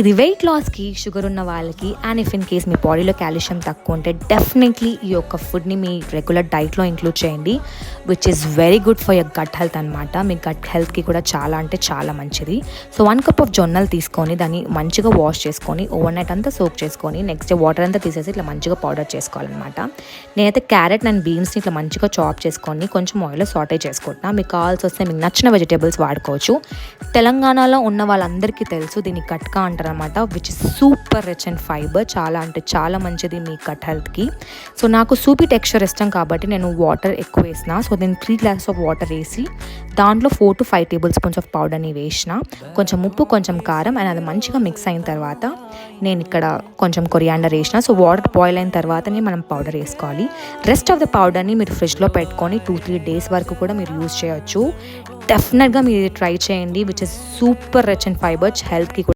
ఇది వెయిట్ లాస్కి, షుగర్ ఉన్న వాళ్ళకి, అండ్ ఇఫ్ ఇన్ కేస్ మీ బాడీలో కాల్షియం తక్కువ ఉంటే డెఫినెట్లీ ఈ యొక్క ఫుడ్ని మీ రెగ్యులర్ డైట్లో ఇంక్లూడ్ చేయండి, which is very good for your gut health అనమాట. మీ గట్ హెల్త్కి కూడా చాలా అంటే చాలా మంచిది. సో 1 కప్ ఆఫ్ జొన్నలు తీసుకొని దాన్ని మంచిగా వాష్ చేసుకొని ఓవర్ నైట్ అంతా సోక్ చేసుకొని నెక్స్ట్ డే వాటర్ అంతా తీసేసి ఇట్లా మంచిగా పౌడర్ చేసుకోవాలన్నమాట. నేనైతే క్యారెట్ అండ్ బీన్స్ని ఇట్లా మంచిగా చాప్ చేసుకొని కొంచెం ఆయిల్లో సాటే చేసుకుంటున్నా. మీకు కావాల్సి వస్తే మీకు నచ్చిన వెజిటేబుల్స్ వాడుకోవచ్చు. తెలంగాణలో ఉన్న వాళ్ళందరికీ తెలుసు దీన్ని గట్కా అంటారు అనమాట, which is super rich and fibre. చాలా అంటే చాలా మంచిది మీ గట్ హెల్త్కి. సో నాకు సూపీ టెక్స్చర్ ఇష్టం కాబట్టి నేను వాటర్ ఎక్కువ వేసిన. సో నేను 3 గ్లాసెస్ ఆఫ్ వాటర్ వేసి దాంట్లో 4 to 5 టేబుల్ స్పూన్స్ ఆఫ్ పౌడర్ని వేసిన, కొంచెం ఉప్పు కొంచెం కారం, అండ్ అది మంచిగా మిక్స్ అయిన తర్వాత నేను ఇక్కడ కొంచెం కొరియాండర్ వేసిన. సో వాటర్ బాయిల్ అయిన తర్వాతనే మనం పౌడర్ వేసుకోవాలి. రెస్ట్ ఆఫ్ ద పౌడర్ని మీరు ఫ్రిడ్జ్లో పెట్టుకొని 2-3 డేస్ వరకు కూడా మీరు యూజ్ చేయొచ్చు. డెఫినెట్గా మీరు ట్రై చేయండి, which is super rich and fibre, హెల్త్కి